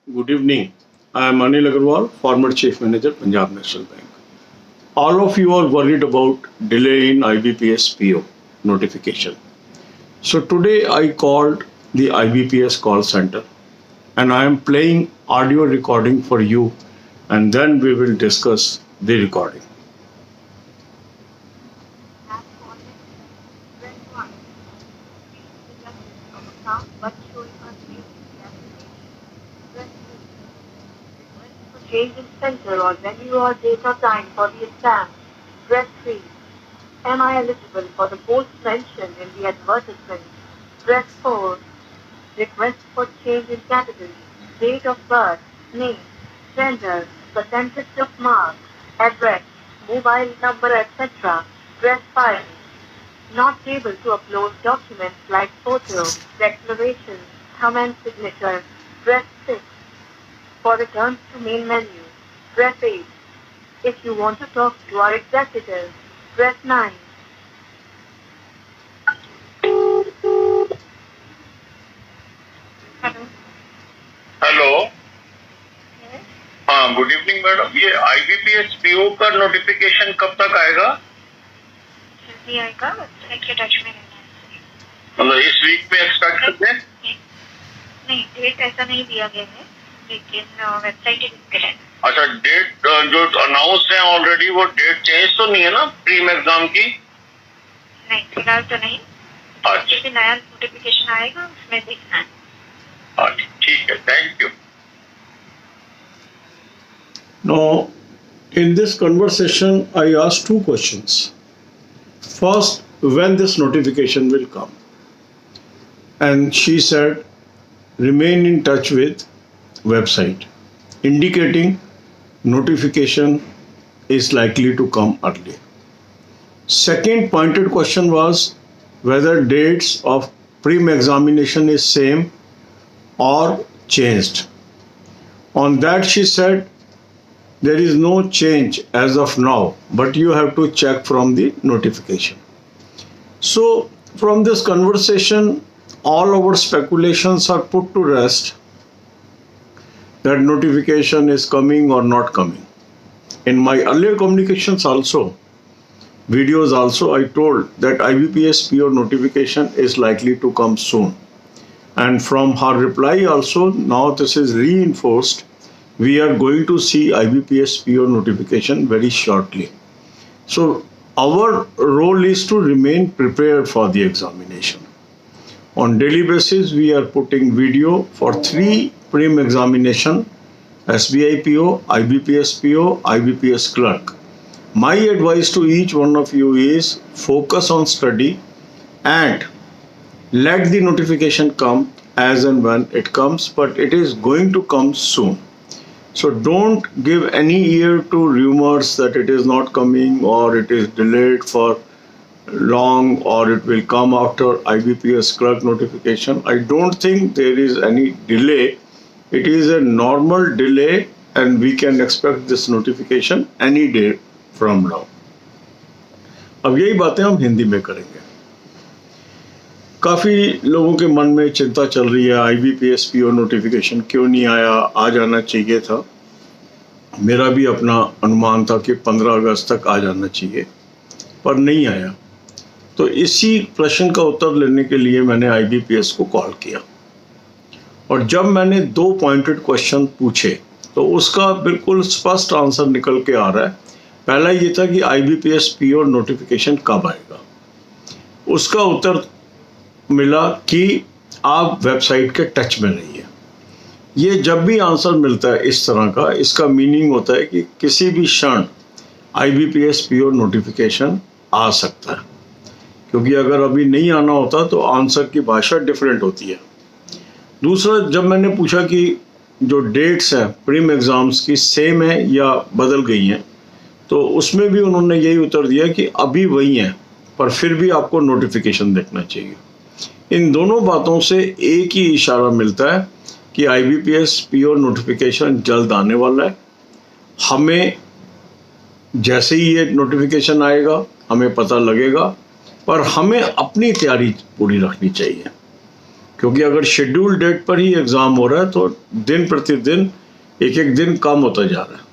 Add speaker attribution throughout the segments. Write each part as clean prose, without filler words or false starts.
Speaker 1: Good evening. I am Anil Agarwal, former Chief Manager, Punjab National Bank. All of you are worried about delay in IBPS PO notification. So today I called the IBPS call center and I am playing audio recording for you, and then we will discuss the recording.
Speaker 2: Have fallen when one reads the justice of account but showing us basic application. Press 2. Request for change in center or venue or date or time for the exam. Press 3. Am I eligible for the post mentioned in the advertisement? Press 4. Request for change in category, date of birth, name, gender, percentage of mark, address, mobile number, etc. Press 5. Not able to upload documents like photo, declaration, thumb and signature. Press 6. For returns to main menu, press 8. If you want to talk to our executive, press 9. Hello
Speaker 3: hello.
Speaker 2: Yes.
Speaker 3: हाँ, good evening madam. ये IBPS PO का notification कब तक आएगा?
Speaker 2: जल्दी आएगा, website के touch में रहना है।
Speaker 3: मतलब इस वीक में एक्सपेक्ट करते हैं?
Speaker 2: नहीं, डेट ऐसा नहीं दिया गया है, लेकिन वेबसाइट लिख के रहना।
Speaker 3: अच्छा, डेट जो अनाउंस है ऑलरेडी, वो डेट चेंज तो नहीं है ना प्रीम एग्जाम की?
Speaker 2: नहीं, फिलहाल तो नहीं।
Speaker 3: अच्छा,
Speaker 2: जैसे नया नोटिफिकेशन आएगा उसमें देखना है।
Speaker 3: अच्छा, ठीक है, thank you.
Speaker 1: Now, in this conversation, I asked two questions. First, when this notification will come? And she said, remain in touch with website, indicating notification is likely to come early. Second pointed question was whether dates of pre-examination is same or changed. On that she said, there is no change as of now, but you have to check from the notification. So from this conversation, all our speculations are put to rest that notification is coming or not coming. In my earlier communications also, videos also, I told that IBPS PO notification is likely to come soon. And from her reply also, now this is reinforced. We are going to see IBPS PO notification very shortly. So our role is to remain prepared for the examination. On daily basis, we are putting video for 3 prim examination: SBI PO, IBPS PO, IBPS clerk. My advice to each one of you is focus on study and let the notification come as and when it comes, but it is going to come soon. So don't give any ear to rumors that it is not coming or it is delayed for long or it will come after IBPS clerk notification. I don't think there is any delay. It is a normal delay and we can expect this notification any day from now. अब यही बातें हम हिंदी में करेंगे। काफ़ी लोगों के मन में चिंता चल रही है, IBPS PO नोटिफिकेशन क्यों नहीं आया, आ जाना चाहिए था। मेरा भी अपना अनुमान था कि 15 अगस्त तक आ जाना चाहिए, पर नहीं आया। तो इसी प्रश्न का उत्तर लेने के लिए मैंने IBPS को कॉल किया और जब मैंने 2 पॉइंटेड क्वेश्चन पूछे तो उसका बिल्कुल स्पष्ट आंसर निकल के आ रहा है। पहला ये था कि IBPS PO नोटिफिकेशन कब आएगा। उसका उत्तर मिला कि आप वेबसाइट के टच में रहिए। ये जब भी आंसर मिलता है इस तरह का, इसका मीनिंग होता है कि किसी भी क्षण IBPS PO नोटिफिकेशन आ सकता है, क्योंकि अगर अभी नहीं आना होता तो आंसर की भाषा डिफरेंट होती है। दूसरा, जब मैंने पूछा कि जो डेट्स हैं प्रीम एग्ज़ाम्स की सेम है या बदल गई हैं, तो उसमें भी उन्होंने यही उत्तर दिया कि अभी वही हैं, पर फिर भी आपको नोटिफिकेशन देखना चाहिए। इन दोनों बातों से एक ही इशारा मिलता है कि IBPS PO नोटिफिकेशन जल्द आने वाला है। हमें जैसे ही ये नोटिफिकेशन आएगा हमें पता लगेगा, पर हमें अपनी तैयारी पूरी रखनी चाहिए। क्योंकि अगर शेड्यूल डेट पर ही एग्ज़ाम हो रहा है तो दिन प्रतिदिन एक एक दिन कम होता जा रहा है।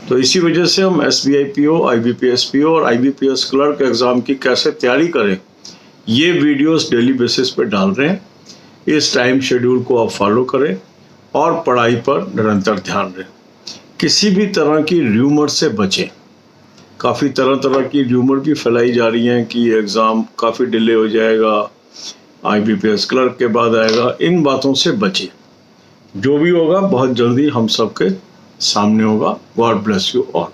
Speaker 1: तो इसी वजह से हम SBI PO, IBPS PO और IBPS क्लर्क एग्ज़ाम की कैसे तैयारी करें, ये वीडियोस डेली बेसिस पे डाल रहे हैं। इस टाइम शेड्यूल को आप फॉलो करें और पढ़ाई पर निरंतर ध्यान दें। किसी भी तरह की र्यूमर से बचें। काफ़ी तरह तरह की र्यूमर भी फैलाई जा रही हैं कि एग्ज़ाम काफ़ी डिले हो जाएगा, IBPS क्लर्क के बाद आएगा। इन बातों से बचें। जो भी होगा बहुत जल्दी हम सबके सामने होगा। God bless you all.